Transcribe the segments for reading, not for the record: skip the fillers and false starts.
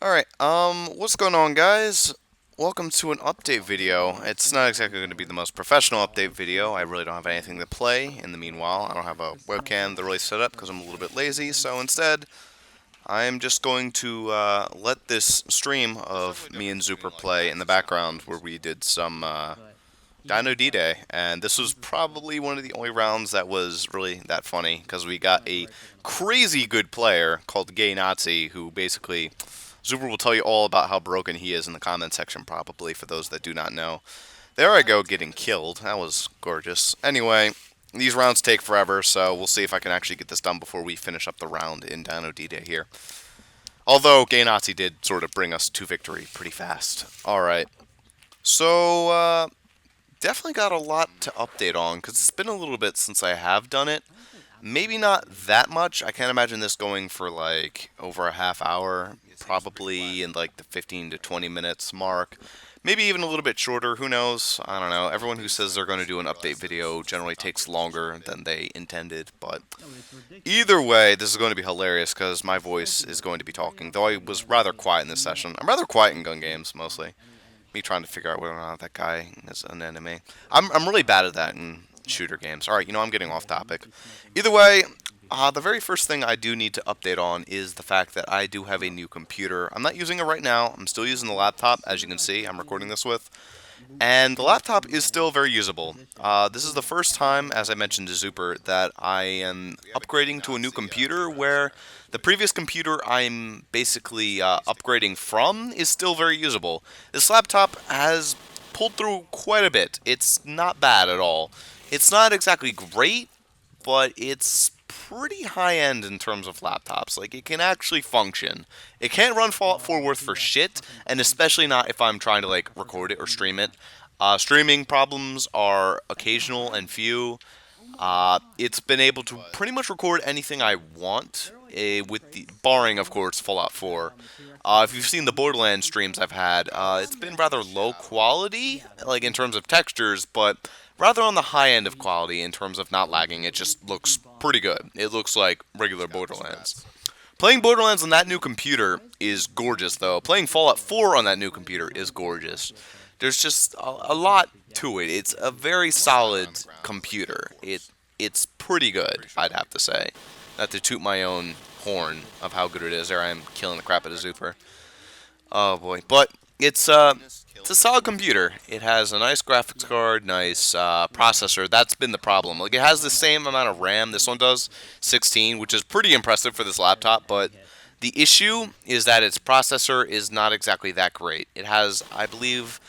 Alright, what's going on, guys? Welcome to an update video. It's not exactly going to be the most professional update video. I really don't have anything to play in the meanwhile. I don't have a webcam to really set up because I'm a little bit lazy, so instead, I'm just going to let this stream of me and Zuper play in the background where we did some Dino D-Day, and this was probably one of the only rounds that was really that funny because we got a crazy good player called Gay Nazi who basically Zuber will tell you all about how broken he is in the comment section, probably, for those that do not know. There I go, getting killed. That was gorgeous. Anyway, these rounds take forever, so we'll see if I can actually get this done before we finish up the round in Dino D-Day here. Although, Gay Nazi did sort of bring us to victory pretty fast. Alright. So, definitely got a lot to update on, because it's been a little bit since I have done it. Maybe not that much. I can't imagine this going for like over a half hour, probably in like the 15 to 20 minutes mark. Maybe even a little bit shorter, who knows? I don't know. Everyone who says they're going to do an update video generally takes longer than they intended, but either way, this is going to be hilarious because my voice is going to be talking, though I was rather quiet in this session. I'm rather quiet in gun games, mostly. Me trying to figure out whether or not that guy is an enemy. I'm really bad at that in shooter games. Alright, I'm getting off topic. Either way, the very first thing I do need to update on is the fact that I do have a new computer. I'm not using it right now. I'm still using the laptop, as you can see, I'm recording this with. And the laptop is still very usable. This is the first time, as I mentioned to Zuper, that I am upgrading to a new computer where the previous computer I'm basically upgrading from is still very usable. This laptop has pulled through quite a bit. It's not bad at all. It's not exactly great, but it's pretty high end in terms of laptops. Like, it can actually function. It can't run Fallout 4 worth for shit, and especially not if I'm trying to, like, record it or stream it. Streaming problems are occasional and few. It's been able to pretty much record anything I want, with the barring, of course, Fallout 4. If you've seen the Borderlands streams I've had, it's been rather low quality, like in terms of textures, but rather on the high end of quality in terms of not lagging. It just looks pretty good. It looks like regular Borderlands. Playing Borderlands on that new computer is gorgeous, though. Playing Fallout 4 on that new computer is gorgeous. There's just a lot to it. It's a very solid computer. It's pretty good, I'd have to say. Not to toot my own horn of how good it is. There I am killing the crap out of Zuper. Oh boy, but it's a solid computer. It has a nice graphics card, nice processor. That's been the problem. Like, it has the same amount of RAM. This one does 16, which is pretty impressive for this laptop. But the issue is that its processor is not exactly that great. It has, I believe,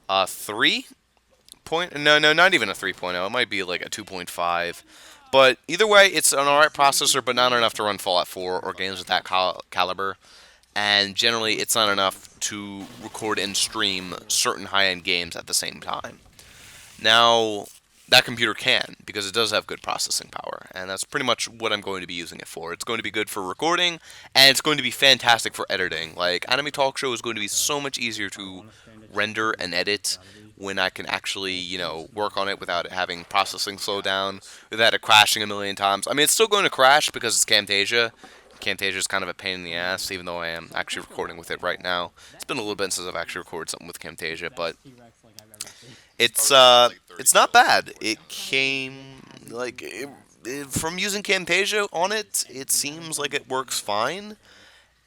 a 3 point. No, not even a 3.0. It might be like a 2.5. But either way, it's an alright processor, but not enough to run Fallout 4 or games of that caliber. And generally, it's not enough to record and stream certain high-end games at the same time. Now, that computer can, because it does have good processing power, and that's pretty much what I'm going to be using it for. It's going to be good for recording, and it's going to be fantastic for editing. Like, Anime Talk Show is going to be so much easier to render and edit when I can actually, work on it without it having processing slow down, without it crashing a million times. I mean, it's still going to crash because it's Camtasia. Camtasia is kind of a pain in the ass, even though I am actually recording with it right now. It's been a little bit since I've actually recorded something with Camtasia, but it's not bad. It came from using Camtasia on it. It seems like it works fine,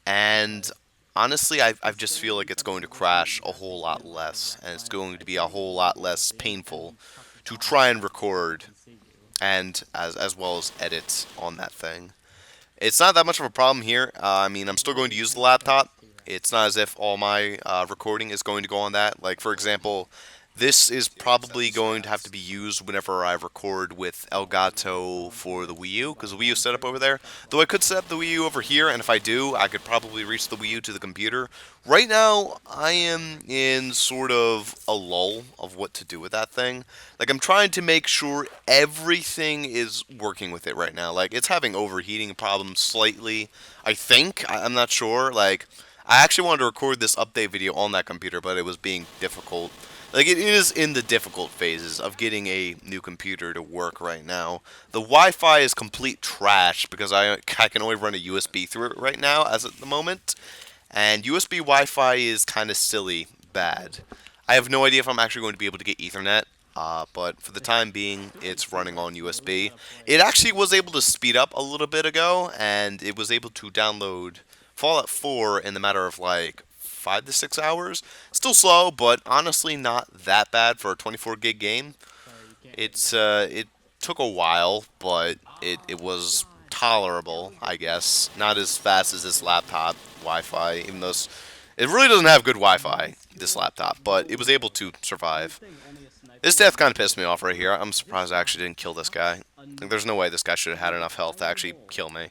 and honestly, I just feel like it's going to crash a whole lot less, and it's going to be a whole lot less painful to try and record and as well as edit on that thing. It's not that much of a problem here. I mean, I'm still going to use the laptop. It's not as if all my recording is going to go on that. Like, for example, this is probably going to have to be used whenever I record with Elgato for the Wii U, because the Wii U is set up over there. Though I could set up the Wii U over here, and if I do, I could probably reach the Wii U to the computer. Right now, I am in sort of a lull of what to do with that thing. Like, I'm trying to make sure everything is working with it right now. Like, it's having overheating problems slightly, I think. I'm not sure. Like, I actually wanted to record this update video on that computer, but it was being difficult. Like, it is in the difficult phases of getting a new computer to work right now. The Wi-Fi is complete trash because I can only run a USB through it right now as at the moment. And USB Wi-Fi is kind of silly bad. I have no idea if I'm actually going to be able to get Ethernet, but for the time being, it's running on USB. It actually was able to speed up a little bit ago, and it was able to download Fallout 4 in the matter of like 5 to 6 hours. Still slow, but honestly not that bad for a 24 gig game. It took a while, but it was tolerable, I guess. Not as fast as this laptop Wi-Fi, even though it really doesn't have good Wi-Fi, this laptop, but it was able to survive. This death kind of pissed me off right here. I'm surprised I actually didn't kill this guy. Like, there's no way this guy should have had enough health to actually kill me.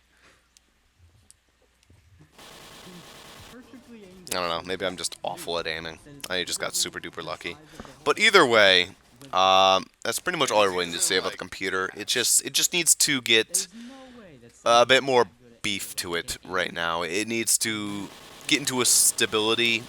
I don't know, maybe I'm just awful at aiming. I just got super duper lucky. But either way, that's pretty much all I really need to say about the computer. It just needs to get a bit more beef to it right now. It needs to get into a stability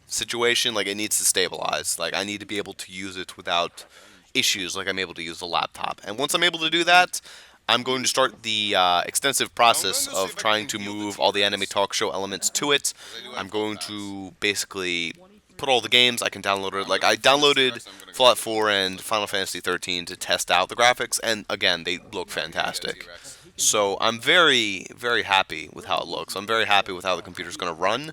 situation. Like, it needs to stabilize. Like, I need to be able to use it without issues like I'm able to use the laptop. And once I'm able to do that, I'm going to start the extensive process of trying to move all the anime talk show elements to it. I'm going to basically put all the games I can download it. Like, I downloaded Fallout 4 and Final Fantasy 13 to test out the graphics, and again, they look fantastic. So I'm very, very happy with how it looks. I'm very happy with how the computer's going to run,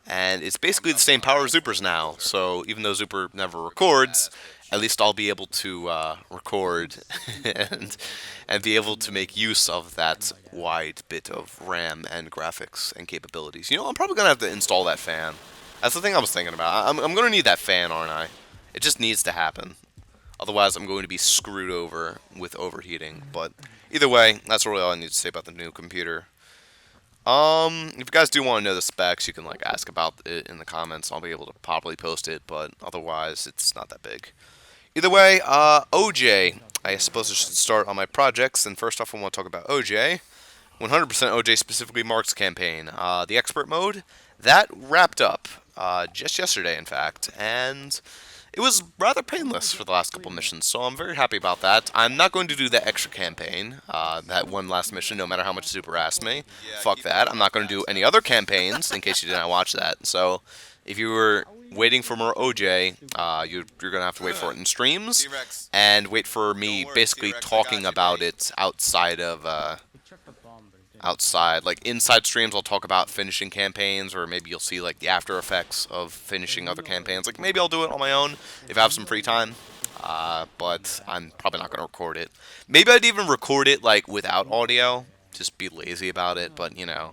and it's basically the same power as Zuper's now. So even though Zuper never records, at least I'll be able to record and be able to make use of that wide bit of RAM and graphics and capabilities. You know, I'm probably gonna have to install that fan. That's the thing I was thinking about. I'm gonna need that fan, aren't I? It just needs to happen. Otherwise, I'm going to be screwed over with overheating. But either way, that's really all I need to say about the new computer. If you guys do want to know the specs, you can like ask about it in the comments. I'll be able to probably post it, but otherwise, it's not that big. Either way, OJ. I suppose I should start on my projects. And first off, I want to talk about OJ. 100% OJ specifically Mark's campaign. The expert mode, that wrapped up just yesterday, in fact. And it was rather painless for the last couple missions, so I'm very happy about that. I'm not going to do that extra campaign, that one last mission, no matter how much Super asked me. Fuck that. I'm not going to do any other campaigns, in case you did not watch that. So, if you were waiting for more OJ, you're going to have to wait for it in streams, and wait for me basically talking about it outside, like inside streams. I'll talk about finishing campaigns, or maybe you'll see like the after effects of finishing other campaigns. Like, maybe I'll do it on my own if I have some free time, but I'm probably not going to record it. Maybe I'd even record it like without audio, just be lazy about it, but you know,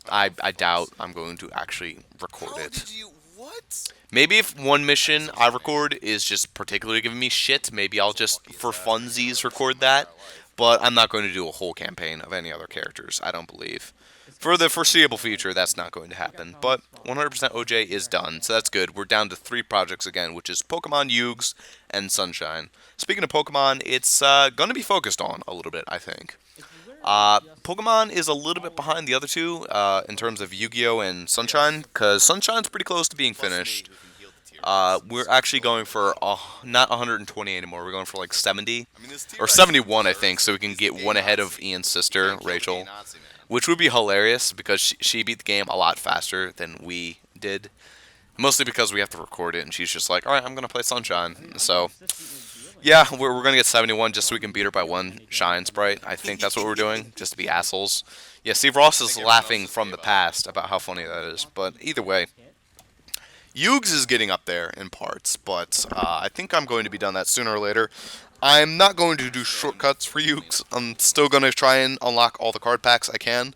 I doubt I'm going to actually record it. Maybe if one mission I record is just particularly giving me shit, maybe I'll just, for funsies, record that. But I'm not going to do a whole campaign of any other characters, I don't believe. For the foreseeable future, that's not going to happen. But 100% OJ is done, so that's good. We're down to 3 projects again, which is Pokemon, Yugs, and Sunshine. Speaking of Pokemon, it's going to be focused on a little bit, I think. Pokemon is a little bit behind the other two in terms of Yu-Gi-Oh! And Sunshine, because Sunshine's pretty close to being finished. We're actually going for not 120 anymore. We're going for like 70 or 71, I think, so we can get one ahead of Ian's sister, Rachel, which would be hilarious because she beat the game a lot faster than we did. Mostly because we have to record it, and she's just like, all right, I'm going to play Sunshine. So, yeah, we're going to get 71 just so we can beat her by one Shine Sprite. I think that's what we're doing, just to be assholes. Yeah, Steve Ross is laughing from the past about how funny that is. But either way, Yugs is getting up there in parts, but I think I'm going to be done that sooner or later. I'm not going to do shortcuts for Yugs. I'm still going to try and unlock all the card packs I can.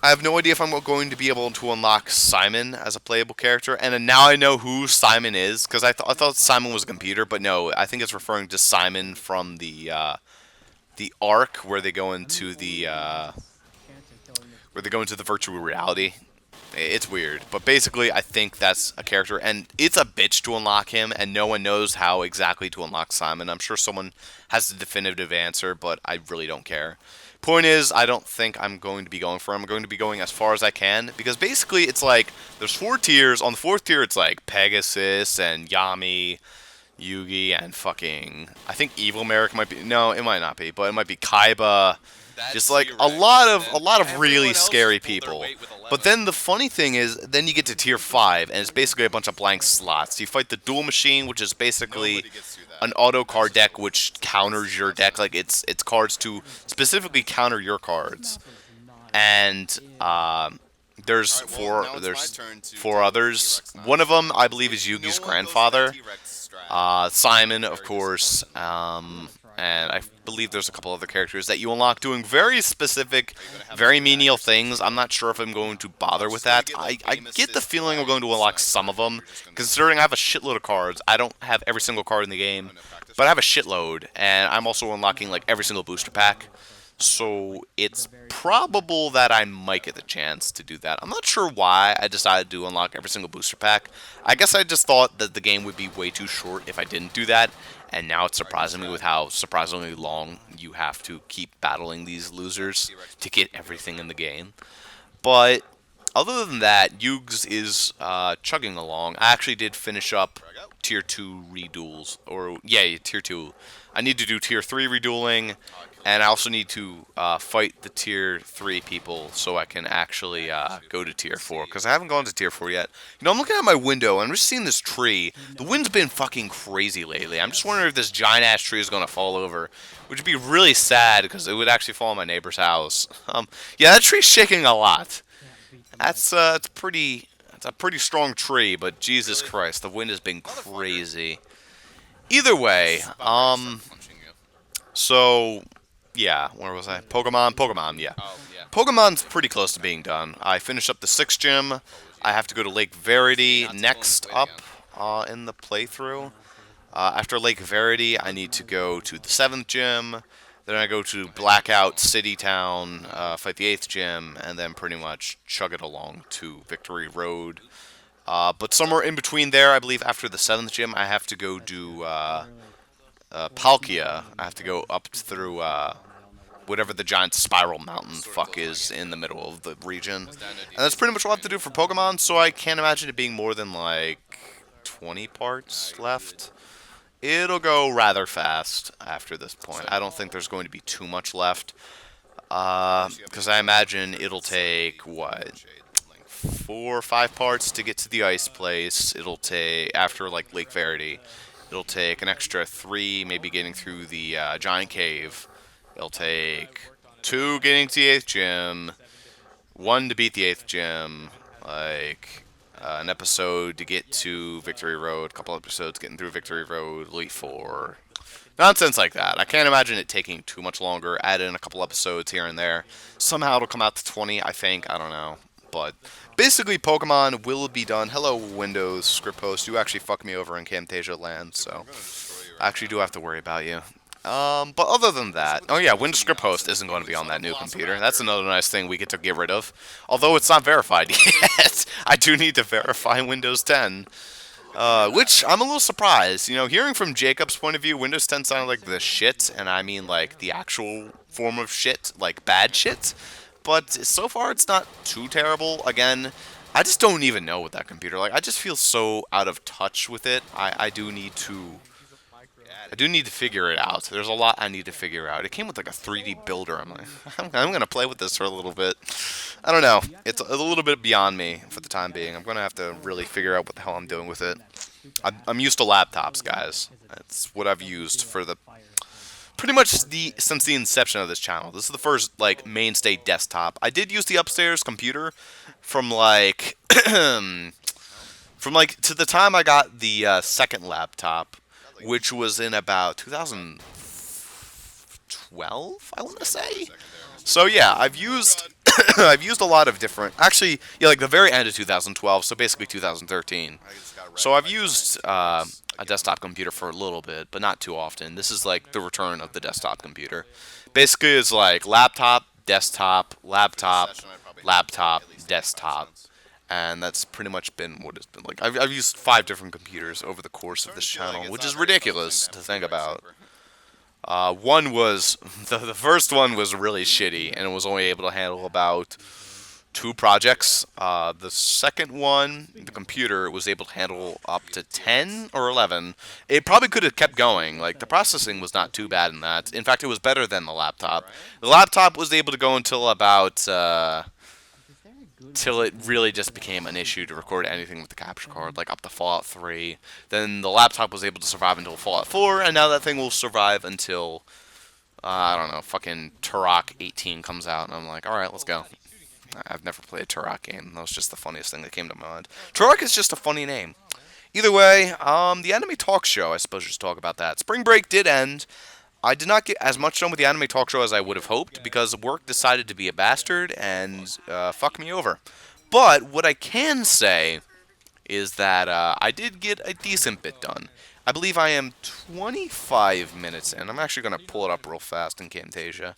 I have no idea if I'm going to be able to unlock Simon as a playable character, and now I know who Simon is, because I thought Simon was a computer, but no, I think it's referring to Simon from the arc where they go into the virtual reality. It's weird, but basically I think that's a character, and it's a bitch to unlock him, and no one knows how exactly to unlock Simon. I'm sure someone has the definitive answer, but I really don't care. Point is, I don't think I'm going to be going for him. I'm going to be going as far as I can, because basically it's like, there's 4 tiers. On the 4th tier, it's like Pegasus and Yami, Yugi, and fucking, I think Evil Merrick might be, no, it might not be, but it might be Kaiba, Just like a lot of really scary people. But then the funny thing is, then you get to tier 5, and it's basically a bunch of blank slots. You fight the duel machine, which is basically an auto card deck which counters your deck. Like it's cards to specifically counter your cards. And there's four others. One of them, I believe, is Yugi's grandfather. Simon, of course, and I believe there's a couple other characters that you unlock doing very specific, very menial things. I'm not sure if I'm going to bother with that. I get the feeling I'm going to unlock some of them, considering I have a shitload of cards. I don't have every single card in the game, but I have a shitload, and I'm also unlocking like every single booster pack. So it's probable that I might get the chance to do that. I'm not sure why I decided to unlock every single booster pack. I guess I just thought that the game would be way too short if I didn't do that. And now it's surprising me with how surprisingly long you have to keep battling these losers to get everything in the game. But other than that, Yugs is chugging along. I actually did finish up Tier 2 reduels. Or, yeah, Tier 2. I need to do Tier 3 redueling, and I also need to fight the Tier 3 people so I can actually go to Tier 4, because I haven't gone to Tier 4 yet. You know, I'm looking at my window, and I'm just seeing this tree. The wind's been fucking crazy lately. I'm just wondering if this giant-ass tree is going to fall over, which would be really sad, because it would actually fall on my neighbor's house. Yeah, that tree's shaking a lot. It's a pretty strong tree, but Jesus Christ, the wind has been crazy. Either way, so yeah, where was I? Pokemon, yeah. Pokemon's pretty close to being done. I finished up the 6th gym. I have to go to Lake Verity next up in the playthrough. After Lake Verity, I need to go to the 7th gym. Then I go to Blackout City Town, fight the 8th gym, and then pretty much chug it along to Victory Road. But somewhere in between there, I believe after the 7th gym, I have to go do Palkia. I have to go up through whatever the giant spiral mountain fuck is in the middle of the region. And that's pretty much what I have to do for Pokemon, so I can't imagine it being more than like 20 parts left. It'll go rather fast after this point. I don't think there's going to be too much left. Because I imagine it'll take, what, 4 or 5 parts to get to the ice place. It'll take, after like Lake Verity, it'll take an extra 3 maybe getting through the giant cave. It'll take 2 getting to the 8th gym, 1 to beat the 8th gym, like an episode to get to Victory Road, a couple episodes getting through Victory Road, Elite 4. Nonsense like that. I can't imagine it taking too much longer. Add in a couple episodes here and there. Somehow it'll come out to 20, I think. I don't know. But basically, Pokemon will be done. Hello, Windows script host. You actually fucked me over in Camtasia land, so I actually do have to worry about you. But other than that, oh yeah, Windows script host isn't going to be on that new computer. That's another nice thing we get to get rid of. Although it's not verified yet. I do need to verify Windows 10. Which I'm a little surprised. You know, hearing from Jacob's point of view, Windows 10 sounded like the shit, and I mean like the actual form of shit, like bad shit. But so far it's not too terrible. Again, I just don't even know with that computer. Like, I just feel so out of touch with it. I do need to figure it out. There's a lot I need to figure out. It came with like a 3D builder. I'm like, I'm gonna play with this for a little bit. I don't know. It's a little bit beyond me for the time being. I'm gonna have to really figure out what the hell I'm doing with it. I'm used to laptops, guys. That's what I've used for the pretty much since the inception of this channel. This is the first like mainstay desktop. I did use the upstairs computer from like from like to the time I got the second laptop, which was in about 2012, I want to say. So yeah, I've used I've used a lot of different. Actually, yeah, like the very end of 2012, so basically 2013. So I've used a desktop computer for a little bit, but not too often. This is like the return of the desktop computer. Basically, it's like laptop, desktop, laptop, laptop, desktop. And that's pretty much been what it's been like. I've used 5 different computers over the course of this channel, which is ridiculous to think about. One was, the first one was really shitty, and it was only able to handle about two projects. The second one, the computer was able to handle up to 10 or 11. It probably could have kept going. Like, the processing was not too bad in that. In fact, it was better than the laptop. The laptop was able to go until about till it really just became an issue to record anything with the capture card, like up to Fallout 3. Then the laptop was able to survive until Fallout 4, and now that thing will survive until, I don't know, fucking Turok 18 comes out, and I'm like, alright, let's go. I've never played a Turok game. That was just the funniest thing that came to my mind. Turok is just a funny name. Either way, the anime talk show, I suppose we should talk about that. Spring break did end. I did not get as much done with the anime talk show as I would have hoped because work decided to be a bastard and fuck me over. But what I can say is that I did get a decent bit done. I believe I am 25 minutes in. I'm actually going to pull it up real fast in Camtasia.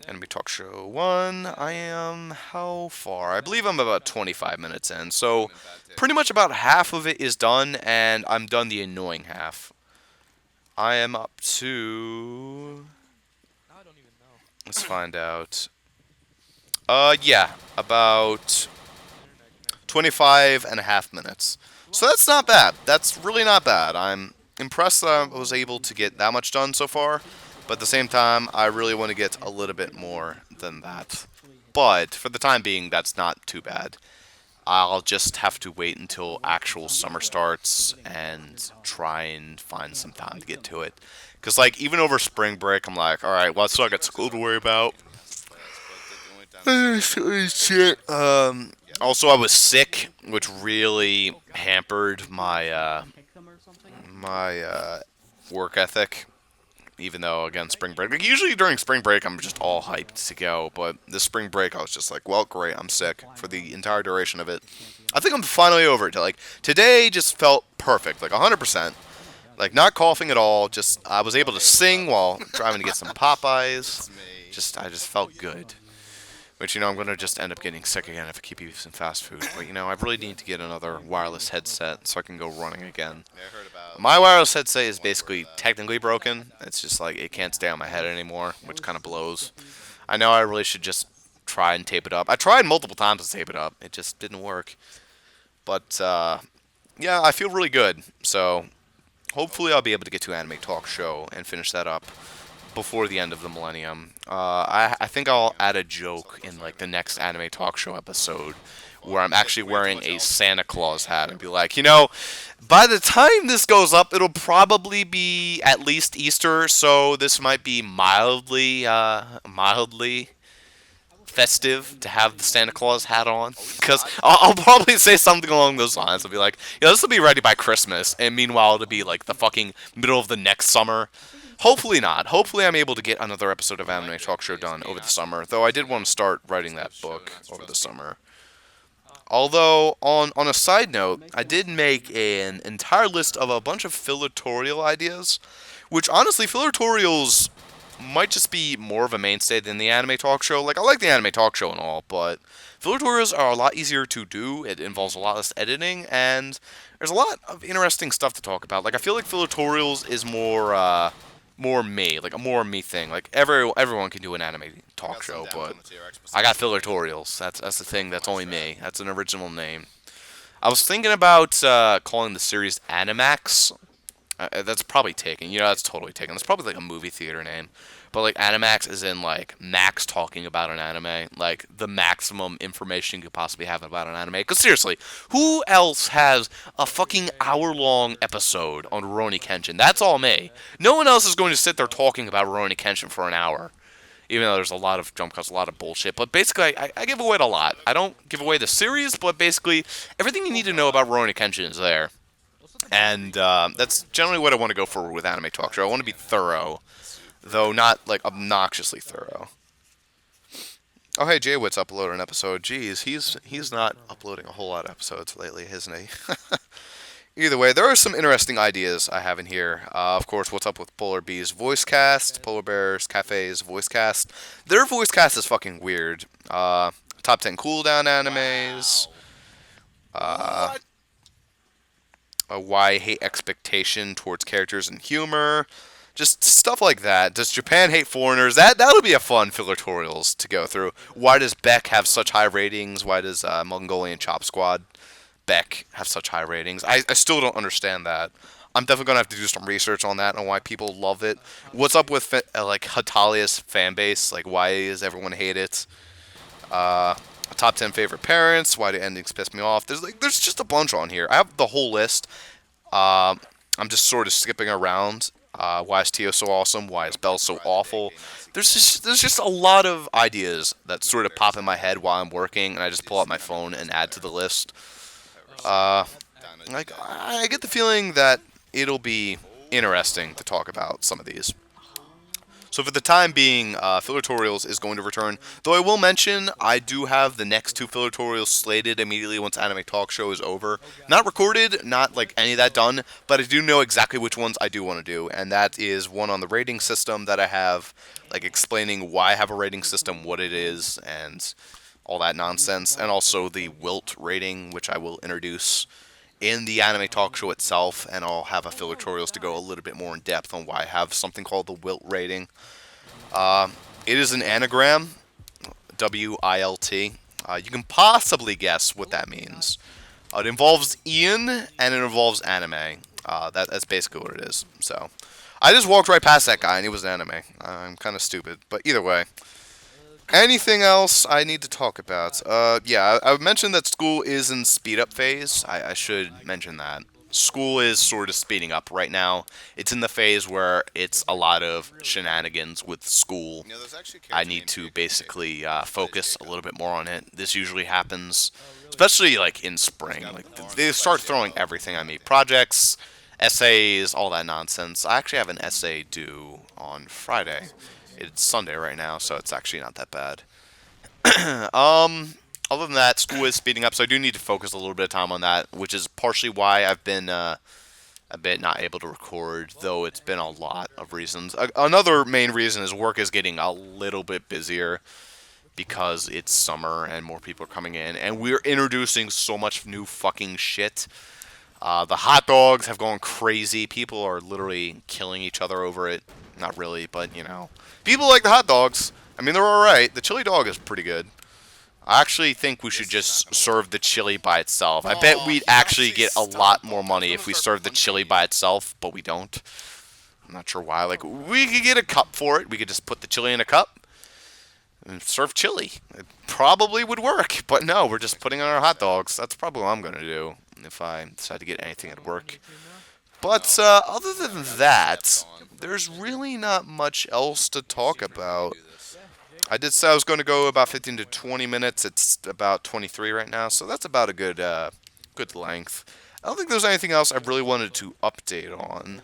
Anime Talk Show 1, I am how far? I believe I'm about 25 minutes in. So pretty much about half of it is done, and I'm done the annoying half. I am up to... Let's find out. Yeah, about 25 and a half minutes. So that's not bad. That's really not bad. I'm impressed that I was able to get that much done so far. But at the same time, I really want to get a little bit more than that. But for the time being, that's not too bad. I'll just have to wait until actual summer starts and try and find some time to get to it. Because, like, even over spring break, I'm like, alright, well, I still got school to worry about. Shit. Also, I was sick, which really hampered my, work ethic. Even though, again, spring break. Like, usually during spring break, I'm just all hyped to go. But this spring break, I was just like, well, great, I'm sick for the entire duration of it. I think I'm finally over it. Like, today just felt perfect, like 100%. Like, not coughing at all. Just, I was able to sing while driving to get some Popeyes. I just felt good. Which, you know, I'm going to just end up getting sick again if I keep eating some fast food. But, you know, I really need to get another wireless headset so I can go running again. My wireless headset is basically technically broken. It's just like it can't stay on my head anymore, which kind of blows. I know I really should just try and tape it up. I tried multiple times to tape it up. It just didn't work. But, yeah, I feel really good. So, hopefully I'll be able to get to Anime Talk Show and finish that up before the end of the millennium. I think I'll add a joke in like the next Anime Talk Show episode where I'm actually wearing a Santa Claus hat and be like, you know, by the time this goes up, it'll probably be at least Easter, so this might be mildly festive to have the Santa Claus hat on. Because I'll probably say something along those lines. I'll be like, yeah, this will be ready by Christmas, and meanwhile it'll be like the fucking middle of the next summer. Hopefully not. Hopefully I'm able to get another episode of Anime Talk Show done over the summer, though I did want to start writing that book over the summer. Although, on a side note, I did make an entire list of a bunch of fillertorial ideas, which honestly, fillertorials might just be more of a mainstay than the Anime Talk Show. Like, I like the Anime Talk Show and all, but fillertorials are a lot easier to do. It involves a lot less editing, and there's a lot of interesting stuff to talk about. Like, I feel like fillertorials is more me, like a more me thing. Like everyone can do an anime talk show, but I got fillertorials. That's the thing. That's only me. That's an original name. I was thinking about calling the series Animax. That's probably taken. You know, that's totally taken. That's probably like a movie theater name. But like Animax is in like Max talking about an anime, like the maximum information you could possibly have about an anime. Because seriously, who else has a fucking hour-long episode on Rurouni Kenshin? That's all me. No one else is going to sit there talking about Rurouni Kenshin for an hour. Even though there's a lot of jump cuts, a lot of bullshit. But basically, I give away a lot. I don't give away the series, but basically, everything you need to know about Rurouni Kenshin is there. And that's generally what I want to go for with Anime Talk Show. I want to be thorough, though not like obnoxiously thorough. Oh hey, Jaywit's uploaded an episode. Jeez, he's not uploading a whole lot of episodes lately, isn't he? Either way, there are some interesting ideas I have in here. Of course, what's up with Polar Bees voice cast, Polar Bears Cafe's voice cast. Their voice cast is fucking weird. Top 10 cooldown animes. Why hate expectation towards characters and humor. Just stuff like that. Does Japan hate foreigners? That'll be a fun fillertorials to go through. Why does Beck have such high ratings? Why does Mongolian Chop Squad Beck have such high ratings? I still don't understand that. I'm definitely gonna have to do some research on that and why people love it. What's up with like Hatalia's fan base? Like, why does everyone hate it? Uh, Top 10 favorite parents. Why do endings piss me off? There's just a bunch on here. I have the whole list. I'm just sort of skipping around. Why is Tio so awesome? Why is Belle so awful? There's just a lot of ideas that sort of pop in my head while I'm working, and I just pull out my phone and add to the list. Uh, like I get the feeling that it'll be interesting to talk about some of these. So for the time being, Fillertorials is going to return. Though I will mention, I do have the next two Fillertorials slated immediately once Anime Talk Show is over. Not recorded, not like any of that done, but I do know exactly which ones I do want to do. And that is one on the rating system that I have, like explaining why I have a rating system, what it is, and all that nonsense. And also the Wilt rating, which I will introduce in the Anime Talk Show itself, and I'll have a Fillertorials to go a little bit more in depth on why I have something called the Wilt rating. Uh, it is an anagram, WILT. You can possibly guess what that means. It involves Ian, and it involves anime. That's basically what it is. So, I just walked right past that guy, and he was an anime. I'm kind of stupid, but either way. Anything else I need to talk about? Yeah, I mentioned that school is in speed up phase. I should mention that. School is sort of speeding up right now. It's in the phase where it's a lot of shenanigans with school. I need to basically focus a little bit more on it. This usually happens, especially like in spring. Like they start throwing everything at me. Projects, essays, all that nonsense. I actually have an essay due on Friday. It's Sunday right now, so it's actually not that bad. Other than that, school is speeding up, so I do need to focus a little bit of time on that, which is partially why I've been a bit not able to record, though it's been a lot of reasons. Another main reason is work is getting a little bit busier because it's summer and more people are coming in, and we're introducing so much new fucking shit. The hot dogs have gone crazy. People are literally killing each other over it. Not really, but, you know. People like the hot dogs. I mean, they're alright. The chili dog is pretty good. I actually think we should just serve the chili by itself. I bet we'd actually get a lot more money if we served the chili by itself, but we don't. I'm not sure why. Like, we could get a cup for it. We could just put the chili in a cup and serve chili. It probably would work, but no, we're just putting on our hot dogs. That's probably what I'm going to do if I decide to get anything at work. But other than that, there's really not much else to talk about. I did say I was going to go about 15 to 20 minutes. It's about 23 right now, so that's about a good length. I don't think there's anything else I really wanted to update on.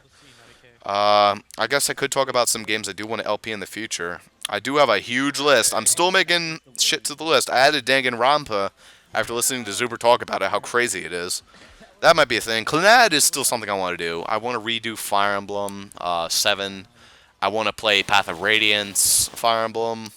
I guess I could talk about some games I do want to LP in the future. I do have a huge list. I'm still making shit to the list. I added Danganronpa after listening to Zuber talk about it, how crazy it is. That might be a thing. Clannad is still something I want to do. I want to redo Fire Emblem 7. I want to play Path of Radiance, Fire Emblem.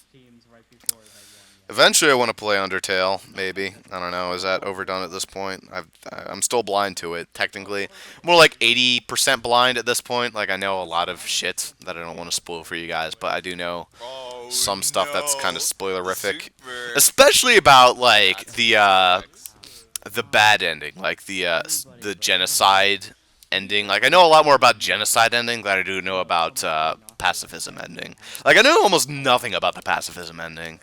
Eventually I want to play Undertale, maybe. I don't know, is that overdone at this point? I'm still blind to it, technically. More like 80% blind at this point. Like, I know a lot of shit that I don't want to spoil for you guys, but I do know some stuff that's kind of spoilerific. Especially about, like, the bad ending, like the genocide ending. Like, I know a lot more about genocide ending than I do know about pacifism ending. Like, I know almost nothing about the pacifism ending.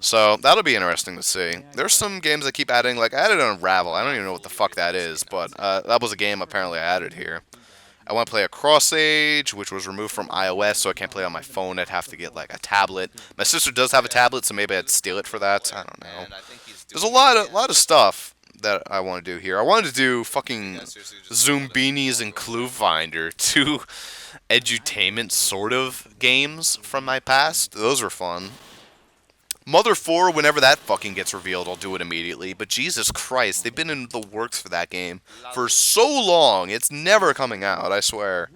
So, that'll be interesting to see. There's some games that keep adding, like, I added Unravel. I don't even know what the fuck that is, but that was a game apparently I added here. I want to play a Cross Age, which was removed from iOS, so I can't play on my phone. I'd have to get, like, a tablet. My sister does have a tablet, so maybe I'd steal it for that. I don't know. There's a lot of stuff that I want to do here. I wanted to do fucking Zoombeanies and Cluefinder, two edutainment sort of games from my past. Those were fun. Mother 4, whenever that fucking gets revealed, I'll do it immediately. But Jesus Christ, they've been in the works for that game for so long. It's never coming out, I swear.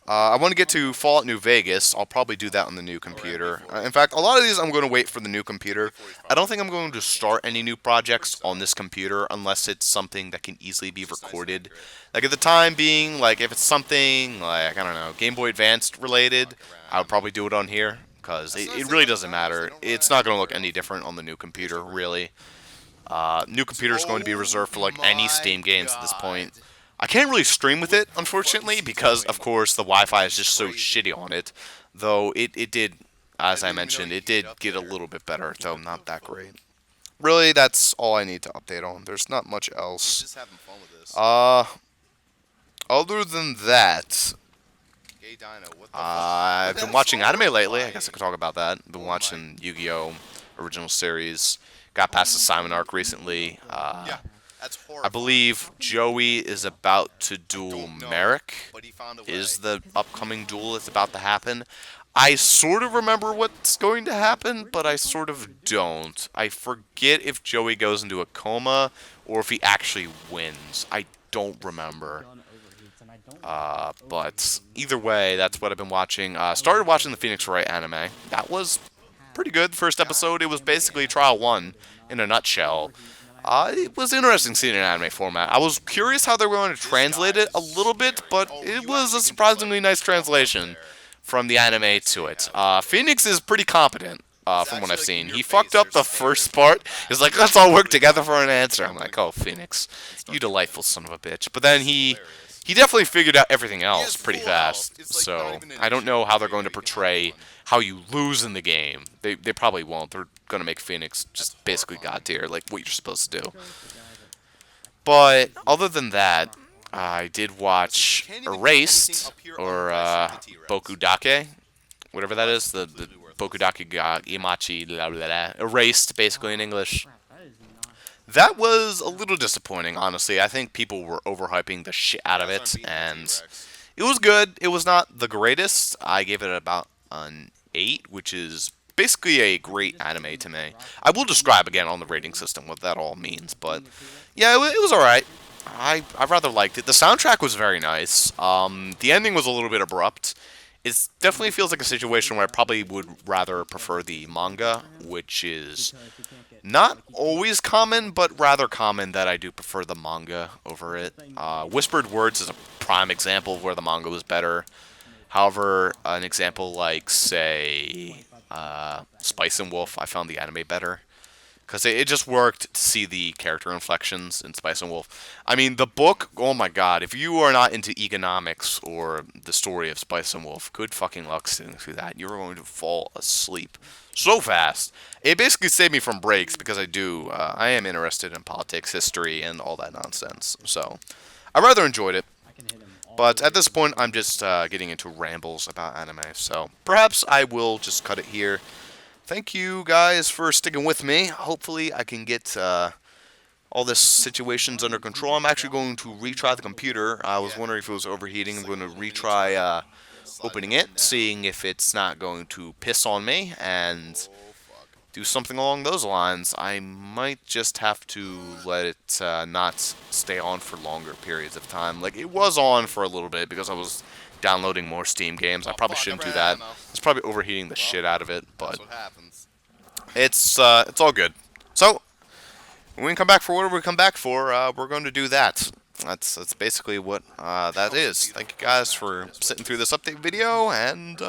I want to get to Fallout New Vegas. I'll probably do that on the new computer. In fact, a lot of these I'm going to wait for the new computer. I don't think I'm going to start any new projects on this computer unless it's something that can easily be recorded. Like at the time being, like if it's something like, I don't know, Game Boy Advanced related, I would probably do it on here because it really doesn't matter. It's not going to look any different on the new computer, really. New computer is going to be reserved for like any Steam games at this point. I can't really stream with it, unfortunately, because, of course, the Wi-Fi is just so shitty on it. Though it did, as I mentioned, it did get a little bit better, though not that great. Really, that's all I need to update on. There's not much else. Other than that, I've been watching anime lately. I guess I could talk about that. I've been watching Yu-Gi-Oh! Original Series. Got past the Simon arc recently. I believe Joey is about to duel Merrick. Is the upcoming duel that's about to happen. I sort of remember what's going to happen, but I sort of don't. I forget if Joey goes into a coma or if he actually wins. I don't remember. But either way, that's what I've been watching. Started watching the Phoenix Wright anime. That was pretty good. First episode, it was basically Trial 1 in a nutshell. It was interesting seeing an anime format. I was curious how they were going to translate it a little bit, but it was a surprisingly nice translation from the anime to it. Phoenix is pretty competent, from what I've seen. He fucked up the first part. He's like, let's all work together for an answer. I'm like, oh, Phoenix, you delightful son of a bitch. But then he definitely figured out everything else pretty fast. So I don't know how they're going to portray how you lose in the game. They probably won't. They're going to make Phoenix just basically god tier, like what you're supposed to do. But other than that, I did watch Erased, or Bokudake, whatever that is, the Bokudake ga Imachi, blah, blah, blah. Erased, basically in English. That was a little disappointing, honestly. I think people were overhyping the shit out of it, and it was good. It was not the greatest. I gave it about an 8, which is basically a great anime to me. I will describe again on the rating system what that all means, but yeah, it was alright. I rather liked it. The soundtrack was very nice. The ending was a little bit abrupt. It definitely feels like a situation where I probably would rather prefer the manga, which is not always common, but rather common that I do prefer the manga over it. Whispered Words is a prime example of where the manga was better. However, an example like, say, Spice and Wolf, I found the anime better. Because it just worked to see the character inflections in Spice and Wolf. I mean, the book, oh my god, if you are not into economics or the story of Spice and Wolf, good fucking luck sitting through that. You're going to fall asleep so fast. It basically saved me from breaks because I am interested in politics, history, and all that nonsense. So, I rather enjoyed it. But at this point, I'm just getting into rambles about anime. So, perhaps I will just cut it here. Thank you guys for sticking with me. Hopefully I can get all this situations under control. I'm actually going to retry the computer. I was wondering if it was overheating. I'm going to retry opening it, seeing if it's not going to piss on me, and do something along those lines. I might just have to let it not stay on for longer periods of time. Like, it was on for a little bit because I was downloading more Steam games. I probably shouldn't do that. It's probably overheating the shit out of it, but it's all good. So when we come back for whatever we come back for, we're going to do that. That's basically what that is. Thank you guys for sitting through this update video, and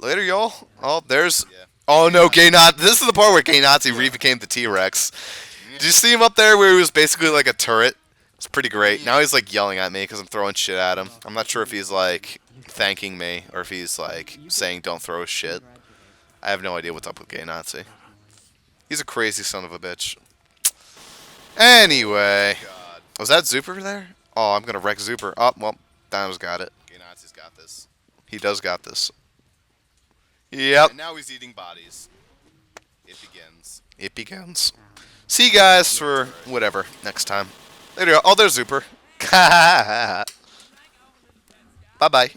later, y'all. Oh, there's. Oh no, K-Nazi. This is the part where K-Nazi re-became the T-Rex. Did you see him up there where he was basically like a turret? It's pretty great. Now he's like yelling at me because I'm throwing shit at him. I'm not sure if he's like thanking me or if he's like saying don't throw shit. I have no idea what's up with K-Nazi. He's a crazy son of a bitch. Anyway. Was that Zuper there? Oh, I'm going to wreck Zuper. Oh, well, Dino's got it. K-Nazi's got this. He does got this. Yep. And now he's eating bodies. It begins. It begins. See you guys for whatever next time. There you go. Oh, there's Zuper. Bye-bye.